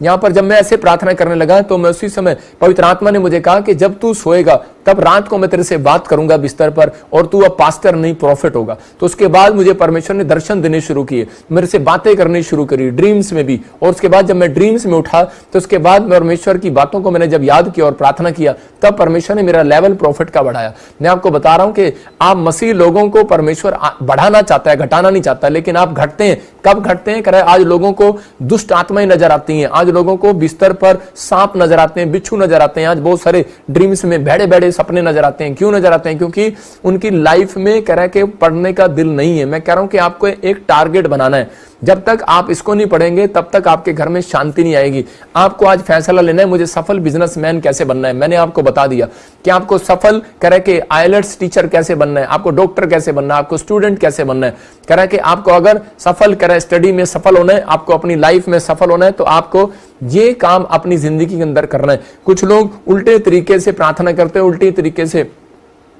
यहाँ पर जब मैं ऐसे प्रार्थना करने लगा तो मैं उसी समय पवित्र आत्मा ने मुझे कहा कि जब तू सोएगा तब रात को मैं तेरे से बात करूंगा बिस्तर पर, और तू अब पास्टर नहीं प्रॉफिट होगा। तो उसके बाद मुझे परमेश्वर ने दर्शन देने शुरू किए, मेरे से बातें करनी शुरू करी ड्रीम्स में भी। और उसके बाद जब मैं ड्रीम्स में उठा तो उसके बाद परमेश्वर की बातों को मैंने जब याद किया और प्रार्थना किया, तब परमेश्वर ने मेरा लेवल प्रॉफिट का बढ़ाया। मैं आपको बता रहा हूं कि आप मसीह लोगों को परमेश्वर बढ़ाना चाहता है, घटाना नहीं चाहता, लेकिन आप घटते हैं। कब घटते हैं? करे आज लोगों को दुष्ट आत्माएं नजर आती हैं, आज लोगों को बिस्तर पर सांप नजर आते हैं, बिच्छू नजर आते हैं, आज बहुत सारे ड्रीम्स में बड़े बड़े सपने नजर आते हैं। क्यों नजर आते हैं? क्योंकि उनकी लाइफ में कह रहा है कि पढ़ने का दिल नहीं है। मैं कह रहा हूं कि आपको एक टारगेट बनाना है। जब तक आप इसको नहीं पढ़ेंगे तब तक आपके घर में शांति नहीं आएगी। आपको आज फैसला लेना है, मुझे सफल बिजनेसमैन कैसे बनना है। मैंने आपको बता दिया कि आपको सफल करे कि आईएलटीएस टीचर कैसे बनना है, आपको डॉक्टर कैसे बनना है, आपको स्टूडेंट कैसे बनना है। करे कि आपको अगर सफल करे स्टडी में सफल होना है, आपको अपनी लाइफ में सफल होना है, तो आपको ये काम अपनी जिंदगी के अंदर करना है। कुछ लोग उल्टे तरीके से प्रार्थना करते हैं, उल्टे तरीके से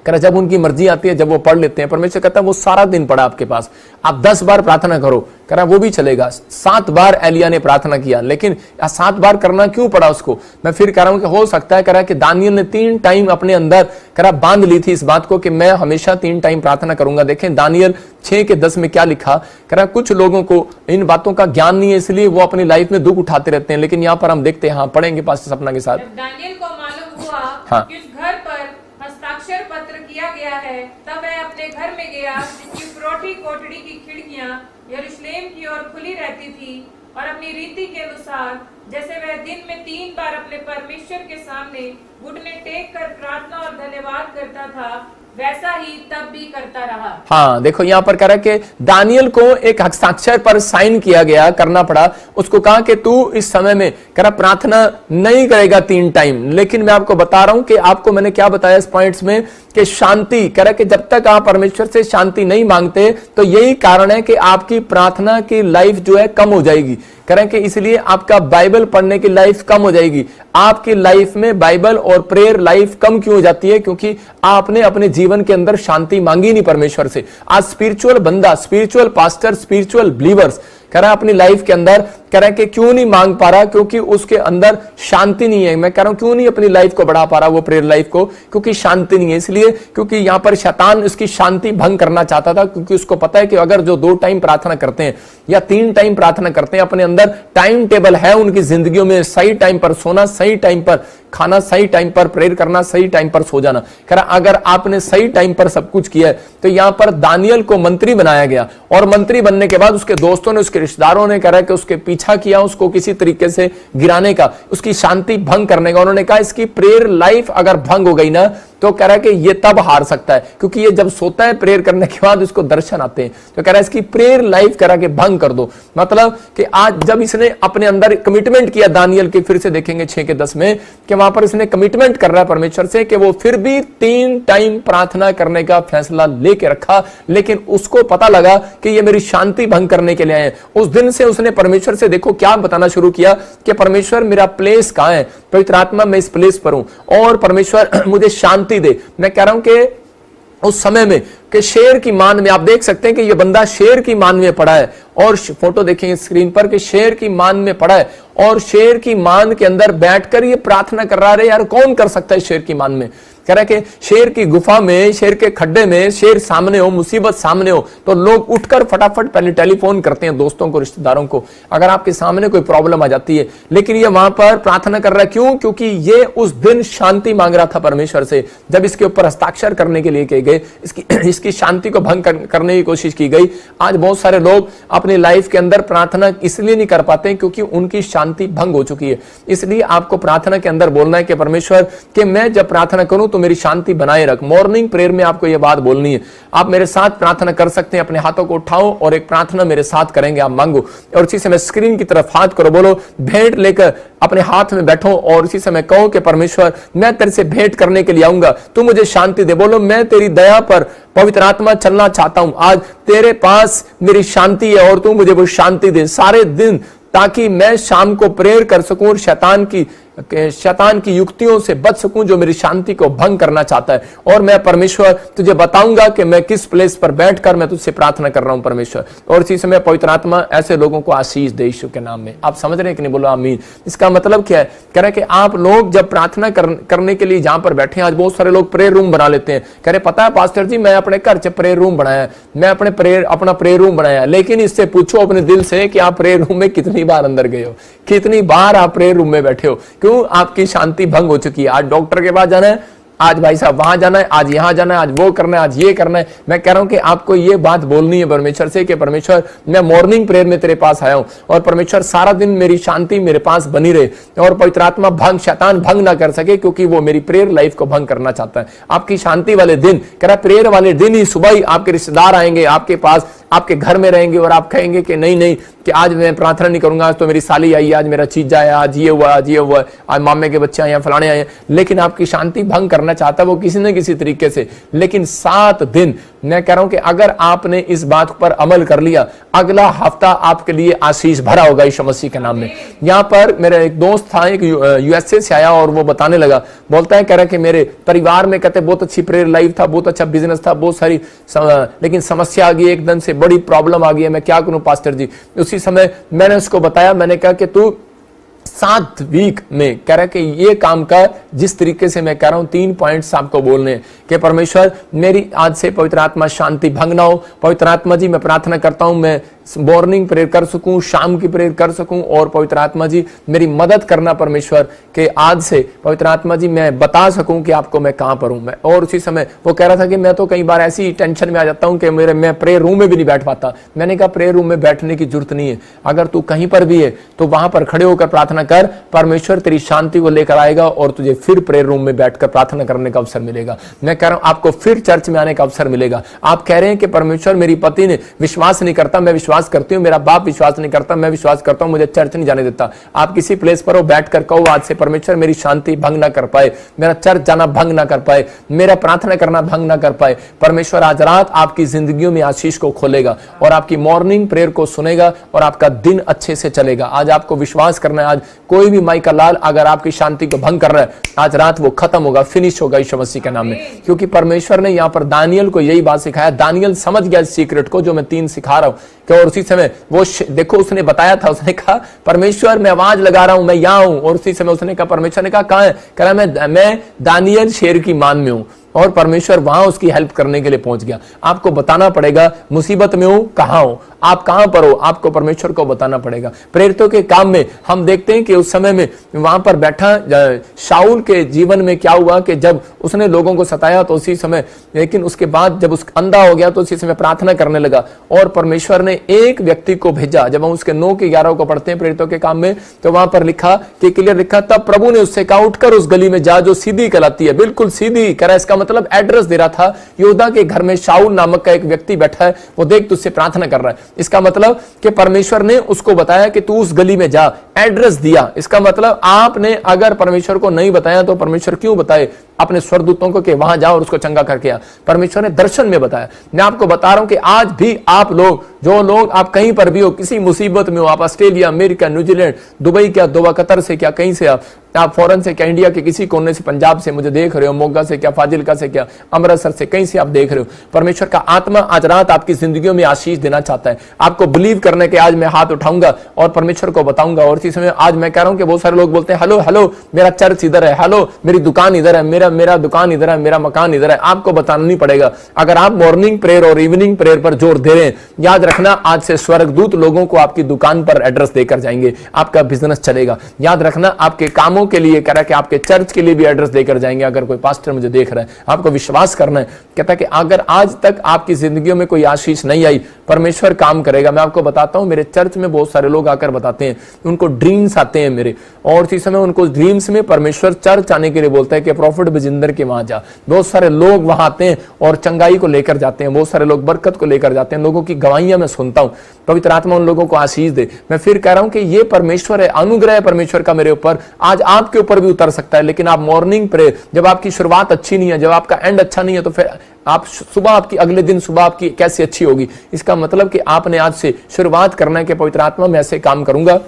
करा, जब उनकी मर्जी आती है जब वो पढ़ लेते हैं। परमेश्वर कहता है वो सारा दिन पढ़ा आपके पास, आप 10 बार प्रार्थना करो, करा वो भी चलेगा। 7 बार एलिया ने प्रार्थना किया, लेकिन 7 बार करना क्यों पड़ा उसको? मैं फिर कह रहा हूं कि हो सकता है करा कि दानियल ने 3 टाइम अपने अंदर करा बांध ली थी इस बात को कि मैं हमेशा 3 टाइम प्रार्थना करूंगा। देखें दानियल 6 के 10 में क्या लिखा। करा कुछ लोगों को इन बातों का ज्ञान नहीं है, इसलिए वो अपनी लाइफ में दुख उठाते रहते हैं। लेकिन यहाँ पर हम देखते हैं, हाँ पढ़ेंगे पास्टर सपना के साथ। दानियल को मालूम हुआ हाँ। कि उस घर पर हस्ताक्षर पत्र किया गया है, तब मैं अपने घर में गया जिसकी पुरोठी कोठरी की खिड़कियां यरूशलेम की ओर खुली रहती थी, और अपनी रीति के अनुसार जैसे वह दिन में 3 बार अपने परमेश्वर के सामने घुटने टेक कर प्रार्थना और धन्यवाद करता था, वैसा ही तब भी करता रहा। हाँ देखो यहाँ पर कह रहा है कि दानियल को एक हस्ताक्षर पर साइन किया गया, करना पड़ा। उसको कहा कि तू इस समय में कह रहा प्रार्थना नहीं करेगा 3 टाइम। लेकिन मैं आपको बता रहा हूं कि आपको मैंने क्या बताया इस पॉइंट्स में कि शांति, कह रहा कि जब तक आप परमेश्वर से शांति नहीं मांगते तो यही कारण है कि आपकी प्रार्थना की लाइफ जो है कम हो जाएगी। करें कि इसलिए आपका बाइबल पढ़ने की लाइफ कम हो जाएगी। आपकी लाइफ में बाइबल और प्रेयर लाइफ कम क्यों हो जाती है? क्योंकि आपने अपने जीवन के अंदर शांति मांगी नहीं परमेश्वर से। आज स्पिरिचुअल बंदा, स्पिरिचुअल पास्टर, स्पिरिचुअल बिलीवर्स कह रहा अपनी लाइफ के अंदर कह रहा है कि क्यों नहीं मांग पा रहा? क्योंकि उसके अंदर शांति नहीं है। मैं कह रहा हूं क्यों नहीं अपनी लाइफ को बढ़ा पा रहा वो प्रेयर लाइफ को? क्योंकि शांति नहीं है। इसलिए क्योंकि यहां पर शैतान उसकी शांति भंग करना चाहता था, क्योंकि उसको पता है कि अगर जो 2 टाइम प्रार्थना करते हैं या 3 टाइम प्रार्थना करते हैं, अपने अंदर टाइम टेबल है उनकी जिंदगियों में, सही टाइम पर सोना, सही टाइम पर खाना, सही टाइम पर प्रेयर करना, सही टाइम पर सो जाना। कह रहा अगर आपने सही टाइम पर सब कुछ किया है तो यहां पर दानियल को मंत्री बनाया गया, और मंत्री बनने के बाद उसके दोस्तों ने, उसके रिश्तेदारों ने कह रहा है कि उसके पीछा किया, उसको किसी तरीके से गिराने का, उसकी शांति भंग करने का। उन्होंने कहा इसकी प्रेयर लाइफ अगर भंग हो गई ना तो कह रहा है कि ये तब हार सकता है, क्योंकि ये जब सोता है प्रेयर करने के बाद उसको दर्शन आते हैं। तो कह रहा है इसकी प्रेयर लाइफ कह रहा कि भंग कर दो। मतलब कि आज जब इसने अपने अंदर कमिटमेंट किया दानियल की, फिर से देखेंगे 6 के 10 में कि वहां पर इसने कमिटमेंट कर रहा है परमेश्वर से कि वो फिर भी 3 टाइम प्रार्थना करने का फैसला लेके रखा। लेकिन उसको पता लगा कि ये मेरी शांति भंग करने के लिए आए। उस दिन से उसने परमेश्वर से देखो क्या बताना शुरू किया कि परमेश्वर मेरा प्लेस कहां है, पवित्र आत्मा मैं इस प्लेस पर हूं और परमेश्वर मुझे शांति दे। मैं कह रहा हूं कि उस समय में कि शेर की मान में आप देख सकते हैं कि ये बंदा शेर की मान में पड़ा है, और फोटो देखेंगे स्क्रीन पर कि शेर की मान में पड़ा है, और शेर की मान के अंदर बैठकर ये प्रार्थना कर रहा है। यार कौन कर सकता है शेर की मान में? कह रहा है कि शेर की गुफा में, शेर के खड्डे में शेर सामने हो, मुसीबत सामने हो, तो लोग उठकर फटाफट पहले टेलीफोन करते हैं दोस्तों को, रिश्तेदारों को, अगर आपके सामने कोई प्रॉब्लम आ जाती है। लेकिन ये वहां पर प्रार्थना कर रहा है, क्यों? क्योंकि ये उस दिन शांति मांग रहा था परमेश्वर से। जब इसके ऊपर हस्ताक्षर करने के लिए कहे गए, इसकी शांति को भंग करने की कोशिश की गई। आज बहुत सारे लोग अपनी लाइफ के अंदर प्रार्थना इसलिए नहीं कर पाते क्योंकि उनकी शांति भंग हो चुकी है। इसलिए आपको प्रार्थना के अंदर बोलना है कि परमेश्वर कि मैं जब प्रार्थना करूं तो मेरी शांति बनाए रख। मॉर्निंग प्रेयर में आपको यह बात बोलनी है। आप मेरे साथ प्रार्थना कर सकते हैं, अपने हाथों को उठाओ और एक प्रार्थना मेरे साथ करेंगे, आप मांगो। और इसी समय स्क्रीन की तरफ हाथ करो, बोलो भेंट लेकर अपने हाथ में बैठो और इसी समय कहो कि परमेश्वर मैं तेरे से भेंट करने के लिए आऊंगा, तू मुझे शांति दे। बोलो मैं तेरी दया पर पवित्र आत्मा चलना चाहता हूं, आज तेरे पास मेरी शांति है और तू मुझे वो शांति दे सारे दिन, ताकि मैं शाम को प्रेयर कर सकूं और शैतान की शैतान की युक्तियों से बच सकूं जो मेरी शांति को भंग करना चाहता है। और मैं परमेश्वर तुझे बताऊंगा कि मैं किस प्लेस पर बैठकर मैं तुझसे प्रार्थना कर रहा हूं परमेश्वर। और इसी समय पवित्र आत्मा ऐसे लोगों को आशीष दे यीशु के नाम में। आप समझ रहे हैं कि नहीं? बोलो आमीन। इसका मतलब क्या है? कह रहे कि आप लोग जब प्रार्थना करने के लिए जहां पर बैठे हैं, आज बहुत सारे लोग प्रेयर रूम बना लेते हैं। कह रहे पता है पास्टर जी, मैं अपने घर से प्रेयर रूम बनाया, मैं अपना प्रेयर रूम बनाया, लेकिन इससे पूछो अपने दिल से कि आप प्रेयर रूम में कितनी बार अंदर गए हो, कितनी बार आप प्रेयर रूम में बैठे हो। क्यों? आपकी शांति भंग हो चुकी है। आज डॉक्टर के पास जाना है, आज भाई साहब वहां जाना है, आज यहां जाना है, आज वो करना है, आज ये करना है। मैं कह रहा हूं कि आपको ये बात बोलनी है परमेश्वर से कि परमेश्वर मैं मॉर्निंग प्रेयर में तेरे पास आया हूं और परमेश्वर सारा दिन मेरी शांति मेरे पास बनी रहे और पवित्र आत्मा भंग, शैतान भंग ना कर सके, क्योंकि वो मेरी प्रेयर लाइफ को भंग करना चाहता है। आपकी शांति वाले दिन, कह रहा प्रेयर वाले दिन ही सुबह ही आपके रिश्तेदार आएंगे आपके पास, आपके घर में रहेंगे और आप कहेंगे कि नहीं नहीं कि आज मैं प्रार्थना नहीं करूंगा, आज तो मेरी साली आई, आज मेरा चीज आया, आज ये हुआ, आज ये हुआ, आज मामे के बच्चे आए, फलाने आए। लेकिन आपकी शांति भंग करना चाहता है वो किसी न किसी तरीके से। लेकिन 7 दिन मैं कह रहा हूं कि अगर आपने इस बात पर अमल कर लिया, अगला हफ्ता आपके लिए आशीष भरा होगा यीशु मसीह के नाम में। यहां पर मेरा एक दोस्त था, एक यूएसए से आया और वो बताने लगा, बोलता है, कह रहा कि मेरे परिवार में कहते बहुत अच्छी प्रेयर लाइफ था, बहुत अच्छा बिजनेस था, बहुत सारी लेकिन समस्या आ गई, एकदम से बड़ी प्रॉब्लम आ गई है, मैं क्या करूं पास्टर जी। उसी समय मैंने उसको बताया, मैंने कहा कि तू 7 वीक में कह रहा कि ये काम कर जिस तरीके से मैं कह रहा हूं। 3 पॉइंट्स आपको बोलने हैं कि परमेश्वर मेरी आज से पवित्र आत्मा शांति भंग ना हो। पवित्र आत्मा जी मैं प्रार्थना करता हूं मैं मॉर्निंग प्रेयर कर सकूं, शाम की प्रेयर कर सकूं और पवित्र आत्मा जी मेरी मदद करना परमेश्वर के आज से पवित्र आत्मा जी मैं बता सकूं कि आपको मैं कहां पर हूं मैं। और उसी समय वो कह रहा था कि मैं तो कई बार ऐसी टेंशन में आ जाता हूं कि मैं प्रेयर रूम में भी नहीं बैठ पाता। मैंने कहा प्रेयर रूम में बैठने की जरूरत नहीं है, अगर तू कहीं पर भी है तो वहां पर खड़े होकर प्रार्थना कर, परमेश्वर तेरी शांति को लेकर आएगा और तुझे फिर प्रेयर रूम में बैठकर प्रार्थना करने का अवसर मिलेगा। मैं कह रहा हूं आपको फिर चर्च में आने का अवसर मिलेगा। आप कह रहे हैं कि परमेश्वर मेरी पति ने विश्वास नहीं करता, मैं विश्वास करती हूँ, मेरा बाप विश्वास नहीं करता, मैं विश्वास करता हूं, मुझे चर्च नहीं जाने देता। आप किसी प्लेस पर हो, बैठकर कहो आज से परमेश्वर मेरी शांति भंग ना कर पाए, मेरा चर्च जाना भंग ना कर पाए, मेरा प्रार्थना करना भंग ना कर पाए। परमेश्वर आज रात आपकी जिंदगियों में आशीष को खोलेगा और आपकी मॉर्निंग प्रेयर को सुनेगा और आपका दिन अच्छे से चलेगा। आज आपको विश्वास करना है, आज कोई भी माई का लाल अगर आपकी शांति को भंग कर रहा है, आज रात वो खत्म होगा, फिनिश होगा यीशु मसीह के नाम में। क्योंकि परमेश्वर ने यहाँ पर दानियल को यही बात सिखाया। दानियल समझ गया इस सीक्रेट को जो मैं 3 सिखा रहा हूं। और उसी समय वो देखो उसने बताया था, उसने कहा परमेश्वर मैं आवाज लगा रहा हूं, मैं यहां हूं। और उसी समय उसने कहा, परमेश्वर ने कहा कहां है? कह रहा मैं दानियल शेर की मान में हूं। और परमेश्वर वहां उसकी हेल्प करने के लिए पहुंच गया। आपको बताना पड़ेगा मुसीबत में हूं, कहां हो, आप कहां पर हो, आपको परमेश्वर को बताना पड़ेगा। प्रेरितों के काम में हम देखते हैं कि उस समय में वहां पर बैठा शाऊल के जीवन में क्या हुआ कि जब उसने लोगों को सताया तो उसी समय, लेकिन उसके बाद जब उस अंधा हो गया तो उसी समय प्रार्थना करने लगा और परमेश्वर ने एक व्यक्ति को भेजा। जब हम उसके 9 के 11 को पढ़ते हैं प्रेरितों के काम में, तो वहां पर लिखा कि क्लियर लिखा, तब प्रभु ने उससे कहा उठकर उस गली में जा जो सीधी कहलाती है, बिल्कुल सीधी। कह रहा इसका मतलब एड्रेस दे रहा था, यहूदा के घर में शाऊल नामक का एक व्यक्ति बैठा है, वो देख तुझसे प्रार्थना कर रहा है। इसका मतलब कि परमेश्वर ने उसको बताया कि तू उस गली में जा, एड्रेस दिया। इसका मतलब आपने अगर परमेश्वर को नहीं बताया तो परमेश्वर क्यों बताए अपने स्वर्गदूतों को कि वहां जाओ और उसको चंगा करके आ? परमेश्वर ने दर्शन में बताया। मैं आपको बता रहा हूं कि आज भी आप लोग, जो लोग आप कहीं पर भी हो, किसी मुसीबत में हो, आप ऑस्ट्रेलिया, अमेरिका, न्यूजीलैंड, दुबई क्या, दोहा, कतर से क्या, कहीं से आप फॉरेन से क्या, इंडिया के किसी कोने से, पंजाब से मुझे देख रहे हो, मोगा से क्या, फाजिलका से क्या, अमृतसर से, कहीं से आप देख रहे हो, परमेश्वर का आत्मा आज रात आपकी जिंदगियों में आशीष देना चाहता है। आपको बिलीव करने के आज मैं हाथ उठाऊंगा और परमेश्वर को बताऊंगा। और इसी समय आज मैं कह रहा हूं कि बहुत सारे लोग बोलते हैं हेलो हेलो मेरा चर्च इधर है, हेलो मेरी दुकान इधर है, मेरा दुकान इधर है, मेरा मकान इधर है। आपको बताना नहीं पड़ेगा। अगर आप मॉर्निंग प्रेयर और इवनिंग प्रेयर पर जोर दे रहे हैं, याद रखना आज से स्वर्गदूत लोगों को आपकी दुकान पर एड्रेस देकर जाएंगे, आपका बिजनेस चलेगा। याद रखना आपके कामों के लिए कह रहा है कि आपके चर्च के लिए भी एड्रेस देकर जाएंगे। अगर कोई पास्टर मुझे देख रहा है, आपको विश्वास करना है। कहता है कि अगर आज तक आपकी जिंदगियों में कोई आशीष नहीं आई, परमेश्वर काम करेगा। मैं आपको बताता हूं, मेरे चर्च में बहुत सारे लोग आकर बताते हैं, उनको ड्रीम्स आते हैं मेरे, और इसी समय उनको ड्रीम्स में परमेश्वर चर्च आने के लिए बोलता है कि प्रॉफिट बजिंदर के वहां जा। बहुत सारे लोग वहां आते हैं और चंगाई को लेकर जाते हैं, बहुत सारे लोग बरकत को लेकर जाते हैं। लोगों की गवाहियां मैं सुनता हूं। पवित्र आत्मा उन लोगों को आशीष दे। मैं फिर कह रहा हूं कि ये परमेश्वर है, अनुग्रह है परमेश्वर का मेरे ऊपर, आज आपके ऊपर भी उतर सकता है। लेकिन आप मॉर्निंग प्रेयर, जब आपकी शुरुआत अच्छी नहीं है, जब आपका एंड अच्छा नहीं है, तो फिर आप सुबह, आपकी अगले दिन सुबह आपकी कैसे अच्छी होगी? इसका मतलब कि आपने आज से शुरुआत करना है कि पवित्र आत्मा मैं ऐसे काम करूंगा,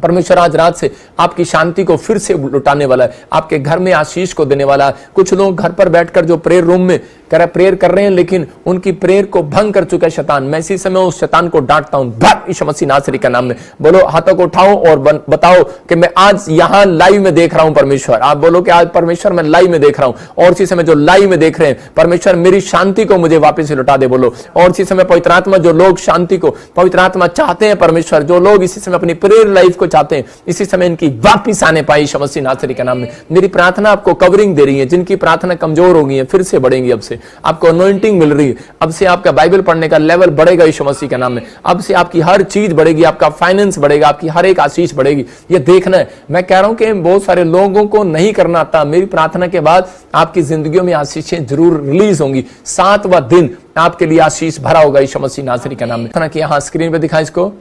परमेश्वर आज रात से आपकी शांति को फिर से लुटाने वाला है, आपके घर में आशीष को देने वाला है। कुछ लोग घर पर बैठकर जो प्रेयर रूम में प्रेयर कर रहे हैं, लेकिन उनकी प्रेयर को भंग कर चुका है शैतान। मैं इसी समय उस शैतान को डांटता हूं यीशु मसीह नासरी का नाम में। बोलो, हाथों को उठाओ और बताओ कि मैं आज यहां लाइव में देख रहा हूं परमेश्वर। आप बोलो कि आज परमेश्वर मैं लाइव में देख रहा हूं, और इसी समय जो लाइव में देख रहे हैं, परमेश्वर मेरी शांति को मुझे वापस से लौटा दे। बोलो, और इसी समय पवित्र आत्मा, जो लोग शांति को, पवित्र आत्मा चाहते हैं परमेश्वर, जो लोग इसी समय अपनी प्रेयर लाइफ को चाहते हैं, इसी समय इनकी वापिस आने पाई यीशु मसीह नासरी के नाम में। मेरी प्रार्थना आपको कवरिंग दे रही है। जिनकी प्रार्थना कमजोर हो गई है, फिर से बढ़ेंगी। अब से आपको अनॉइंटिंग मिल रही है। अब से आपका बाइबल पढ़ने का लेवल बढ़ेगा यीशु मसीह के नाम में। अब से आपकी हर चीज बढ़ेगी, आपका फाइनेंस बढ़ेगा, आपकी हर एक आशीष बढ़ेगी। ये देखना है। मैं कह रहा हूं कि बहुत सारे लोगों को नहीं करना आता। मेरी प्रार्थना के बाद आपकी जिंदगियों में आशीषें जरूर रिलीज होंगी। 7वां दिन आपके लिए आशीष भरा होगा यीशु मसीह नासरी के नाम में। कि यहाँ स्क्रीन पे दिखा इसको,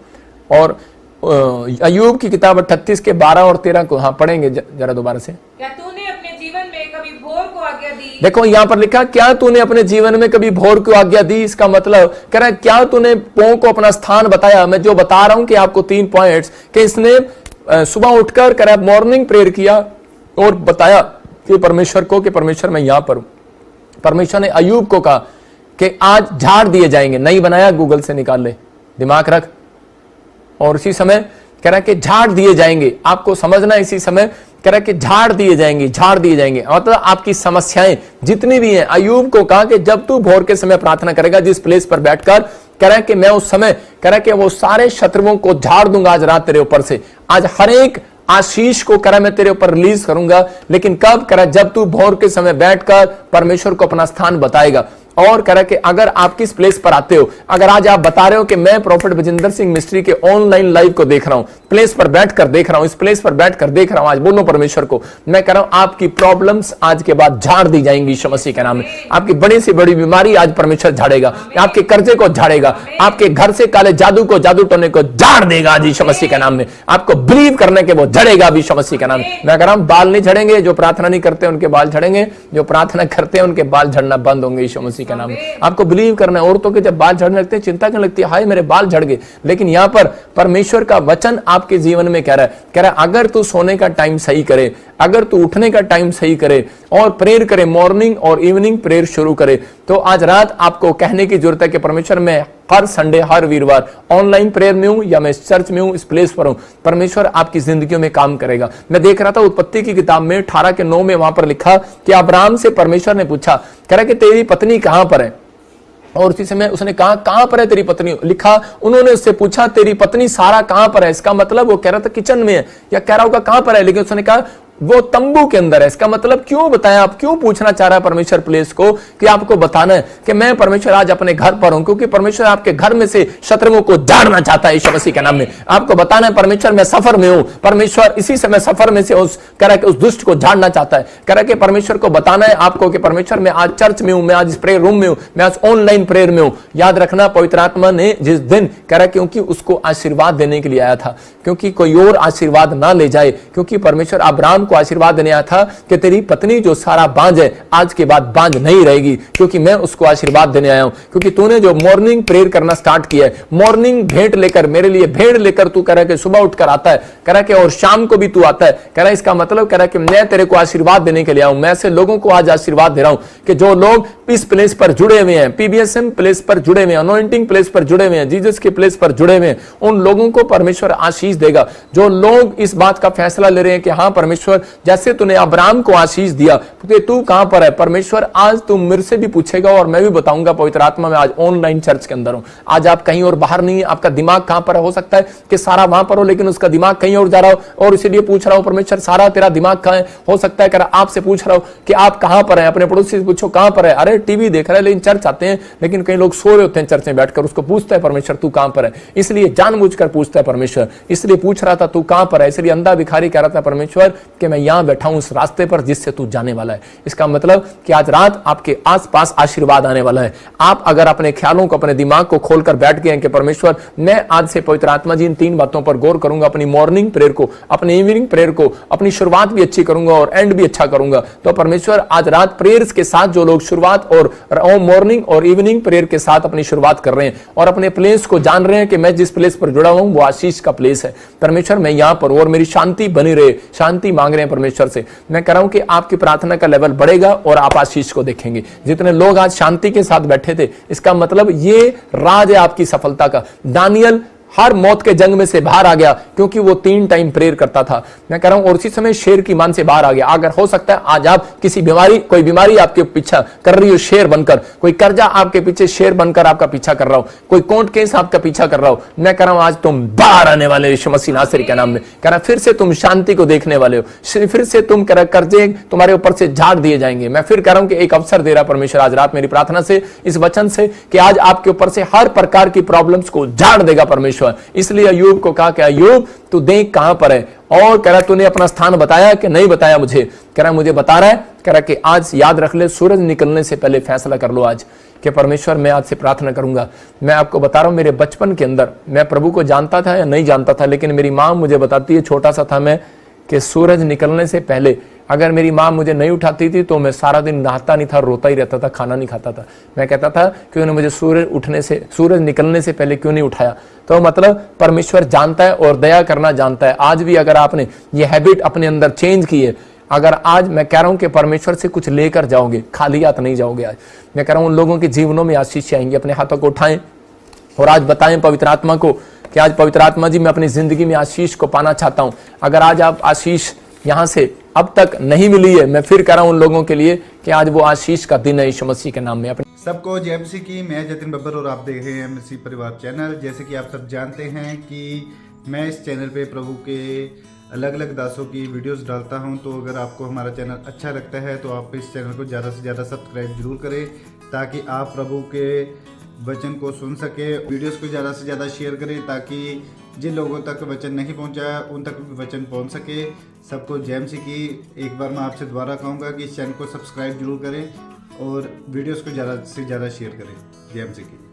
और अय्यूब की किताब 38 के 12 और 13 को हाँ पढ़ेंगे जरा दोबारा से। क्या तूने अपने जीवन में कभी भोर को आज्ञा दी? देखो यहाँ पर लिखा, क्या तूने अपने जीवन में कभी भोर को आज्ञा दी। इसका मतलब कह रहा है, क्या तूने पौ को अपना स्थान बताया। मैं जो बता रहा हूं कि आपको 3 पॉइंट्स, कि इसने सुबह उठकर कह रहा है मॉर्निंग प्रेयर किया और बताया कि परमेश्वर को, कि परमेश्वर मैं यहां पर हूं। परमेश्वर ने अय्यूब को कहा कि आज झाड़ दिए जाएंगे। नहीं बनाया, गूगल से निकाल ले, दिमाग रख। और इसी समय कह रहा है कि झाड़ दिए जाएंगे। आपको समझना है, इसी समय कह रहा है कि झाड़ दिए जाएंगे, झाड़ दिए जाएंगे। मतलब आपकी समस्याएं जितनी भी हैं, अय्यूब को कहा कि जब तू भोर के समय प्रार्थना करेगा, जिस प्लेस पर बैठकर, कह रहा है कि मैं उस समय, कह रहा है कि वो सारे शत्रुओं को झाड़ दूंगा आज रात तेरे ऊपर से। आज हर एक आशीष को कह रहा मैं तेरे ऊपर रिलीज करूंगा। लेकिन कब? कह रहा जब तू भोर के समय बैठकर परमेश्वर को अपना स्थान बताएगा। और कह रहा कि अगर आप किस प्लेस पर आते हो, अगर आज आप बता रहे हो कि मैं प्रॉफिट बजिंदर सिंह मिस्ट्री के ऑनलाइन लाइव को देख रहा हूं, प्लेस पर बैठकर देख रहा हूं, इस प्लेस पर बैठकर देख रहा हूं, आज बोलो परमेश्वर को, मैं कह रहा हूं आपकी प्रॉब्लम्स आज के बाद झाड़ दी जाएंगी यीशु मसीह के नाम में। आपकी बड़ी से बड़ी बीमारी आज परमेश्वर झाड़ेगा, आपके कर्जे को झाड़ेगा, आपके घर से काले जादू को, जादू टोने को झाड़ देगा आज यीशु मसीह के नाम में। आपको बिलीव करने के वो झड़ेगा अब यीशु मसीह के नाम में। मैं कह रहा हूं बाल नहीं झड़ेंगे, जो प्रार्थना नहीं करते उनके बाल झड़ेंगे, जो प्रार्थना करते हैं उनके बाल झड़ना बंद होंगे यीशु मसीह के नाम में। आपको बिलीव करना है। औरतों के जब बाल झड़ने लगते हैं, चिंता करने लगती है, हाय मेरे बाल झड़ गए। लेकिन यहां पर परमेश्वर का वचन आपके जीवन में कह रहा है अगर तू सोने का टाइम सही करे, अगर तू उठने का टाइम सही करे और प्रेयर करे, मॉर्निंग और इवनिंग प्रेयर शुरू करे, तो आज रात आपको कहने की जरूरत है कि परमेश्वर मैं हर संडे, हर वीरवार ऑनलाइन प्रेयर में हूं या मैं चर्च में हूं, इस प्लेस पर हूं, परमेश्वर आपकी जिंदगियों में काम करेगा। मैं देख रहा था उत्पत्ति की किताब में 18:9 में वहां पर लिखा कि अब्राहम से परमेश्वर ने पूछा, कह रहा कि तेरी पत्नी कहां पर है। और उसी समय उसने कहा कहां पर है तेरी पत्नी। लिखा उन्होंने उससे पूछा तेरी पत्नी सारा कहां पर है। इसका मतलब वो कह रहा था किचन में है, या कह रहा होगा कहां पर है, लेकिन उसने कहा वो तंबू के अंदर है। इसका मतलब क्यों बताया, आप क्यों पूछना चाह रहा है परमेश्वर प्लेस को, कि आपको बताना है कि मैं परमेश्वर आज अपने घर पर हूं, क्योंकि परमेश्वर आपके घर में से शत्रुओं को झाड़ना चाहता है यीशु मसीह के नाम में। आपको बताना है परमेश्वर मैं सफर में हूं, परमेश्वर इसी समय सफर में से उस दुष्ट को झाड़ना चाहता है। कह रहा कि परमेश्वर को बताना है आपको कि परमेश्वर मैं आज चर्च में हूं, मैं आज इस प्रेयर रूम में हूं, मैं आज ऑनलाइन प्रेयर में हूं। याद रखना पवित्र आत्मा ने जिस दिन, कह रहा क्योंकि उसको आशीर्वाद देने के लिए आया था, क्योंकि कोई और आशीर्वाद ना ले जाए, क्योंकि परमेश्वर अब्राहम को आशीर्वाद देने आया था कि तेरी पत्नी जो सारा बांझ है आज के बाद बांझ नहीं रहेगी, क्योंकि मैं उसको आशीर्वाद देने आया हूं। क्योंकि तूने जो मॉर्निंग प्रेयर करना स्टार्ट किया है, मॉर्निंग भेंट लेकर, मेरे लिए भेंट लेकर तू कह रहा कि सुबह उठकर आता है, कह रहा कि और शाम को भी तू आता है, कह रहा इसका मतलब कह रहा कि मैं तेरे को आशीर्वाद देने के लिए आऊं। मैं ऐसे लोगों को आज आशीर्वाद दे रहा हूं कि जो लोग इस प्लेस पर जुड़े हुए हैं, पीबीएसएम प्लेस पर जुड़े हुए हैं, अनॉइंटिंग प्लेस पर जुड़े हुए हैं, जीसस के प्लेस पर जुड़े हुए हैं, उन लोगों को परमेश्वर आशीष देगा। जो लोग इस बात का फैसला ले रहे हैं कि हां परमेश्वर जैसे तूने अब्राहम को आशीष दिया, क्योंकि तू कहां पर है, परमेश्वर आज तू मेरे से भी पूछेगा और मैं भी बताऊंगा पवित्र आत्मा में। आज ऑनलाइन चर्च के अंदर हूं, आज आप कहीं और बाहर नहीं है, आपका दिमाग कहां पर है। हो सकता है कि सारा वहां पर हो लेकिन उसका दिमाग कहीं और जा रहा हो, और इसीलिए पूछ रहा हूं परमेश्वर सारा तेरा दिमाग कहां है। हो सकता है कि आपसे पूछ रहा हूं कि आप कहां पर हैं, अपने पड़ोसी से पूछो कहां पर है। अरे टीवी देख रहा है लेकिन चर्च आते हैं, लेकिन कई लोग सो रहे होते हैं चर्च में बैठकर, उसको पूछता है परमेश्वर तू कहां पर है, इसलिए जानबूझकर पूछता है परमेश्वर, इसलिए पूछ रहा था तू कहां पर है। इसलिए अंधा भिखारी कह रहा था परमेश्वर कि मैं यहाँ बैठा हूं उस रास्ते पर जिससे तू जाने वाला है। इसका मतलब कि आज रात आपके आसपास आशीर्वाद आने वाला है। आप अगर अपने ख्यालों को, अपने दिमाग को खोलकर बैठ गए हैं कि परमेश्वर मैं आज से पवित्र आत्मा जी इन 3 बातों पर गौर करूंगा, अपनी मॉर्निंग प्रेयर को, अपनी इवनिंग प्रेयर को, अपनी शुरुआत भी अच्छी करूंगा और एंड भी अच्छा करूंगा, तो परमेश्वर आज रात प्रेयर्स के साथ जो लोग शुरुआत और मॉर्निंग और इवनिंग प्रेयर के साथ अपनी शुरुआत कर रहे हैं और अपने प्लेस को जान रहे हैं कि मैं जिस प्लेस पर जुड़ा हुआ हूं वो आशीष का प्लेस है, परमेश्वर मैं यहां पर और मेरी शांति बनी रहे, शांति मांग रहे हैं परमेश्वर से, मैं कह रहा हूं कि आपकी प्रार्थना का लेवल बढ़ेगा और आप आशीष को देखेंगे। जितने लोग आज शांति के साथ बैठे थे, इसका मतलब ये राज है आपकी सफलता का। दानियल हर मौत के जंग में से बाहर आ गया क्योंकि वो 3 टाइम प्रेयर करता था। मैं कह रहा हूं और उसी समय शेर की मान से बाहर आ गया। अगर हो सकता है आज आप किसी बीमारी, कोई बीमारी आपके पीछा कर रही हो शेर बनकर, कोई कर्जा आपके पीछे शेर बनकर आपका पीछा कर रहा हो, कोई कोर्ट केस आपका पीछा कर रहा हो, मैं कह रहा हूं आज तुम बाहर आने वाले यीशु मसीह नासरी के नाम में। कह रहा फिर से तुम शांति को देखने वाले हो, फिर से तुम कर्जे तुम्हारे ऊपर से झाड़ दिए जाएंगे। मैं फिर कह रहा हूं कि एक अवसर दे रहा परमेश्वर आज रात मेरी प्रार्थना से, इस वचन से, कि आज आपके ऊपर से हर प्रकार की प्रॉब्लम्स को झाड़ देगा परमेश्वर। इसलिए अय्यूब को कहा कि अय्यूब तू देख कहां पर है, और कह रहा तूने अपना स्थान बताया कि नहीं बताया मुझे, कह रहा मुझे बता रहा है, कह रहा कि आज याद रख ले सूरज निकलने से पहले फैसला कर लो आज कि परमेश्वर मैं आज से प्रार्थना करूंगा। मैं आपको बता रहा हूं मेरे बचपन के अंदर मैं प्रभु को जानता था या नहीं जानता था, लेकिन मेरी मां मुझे बताती है, छोटा सा था मैं, कि सूरज निकलने से पहले अगर मेरी माँ मुझे नहीं उठाती थी तो मैं सारा दिन नहाता नहीं था, रोता ही रहता था, खाना नहीं खाता था। मैं कहता था कि उन्होंने मुझे सूरज निकलने से पहले क्यों नहीं उठाया। तो मतलब परमेश्वर जानता है और दया करना जानता है। आज भी अगर आपने ये हैबिट अपने अंदर चेंज की है, अगर आज मैं कह रहा हूं कि परमेश्वर से कुछ लेकर जाओगे, खाली हाथ नहीं जाओगे। आज मैं कह रहा हूं उन लोगों के जीवनों में आशीष आएंगी। अपने हाथों को उठाएं और आज बताएं पवित्र आत्मा को कि आज पवित्र आत्मा जी मैं अपनी जिंदगी में आशीष को पाना चाहता हूं। अगर आज आप आशीष यहां से अब तक नहीं मिली है, मैं फिर कह रहा हूं उन लोगों के लिए कि आज वो आशीष का दिन है यीशु मसीह के नाम में। सबको जय मसीह की। मैं जतिन बब्बर और आप देख रहे हैं मसीह परिवार चैनल। जैसे कि आप सब जानते हैं कि मैं इस चैनल पे प्रभु के अलग अलग दासों की वीडियोस डालता हूं, तो अगर आपको हमारा चैनल अच्छा लगता है तो आप इस चैनल को ज़्यादा से ज़्यादा सब्सक्राइब जरूर करें ताकि आप प्रभु के वचन को सुन सके। वीडियोस को ज़्यादा से ज़्यादा शेयर करें ताकि जिन लोगों तक वचन नहीं पहुंचा उन तक भी वचन पहुंच सके। सबको जय मसीह की। एक बार मैं आपसे दोबारा कहूँगा कि इस चैनल को सब्सक्राइब जरूर करें और वीडियोस को ज़्यादा से ज़्यादा शेयर करें। जय मसीह की।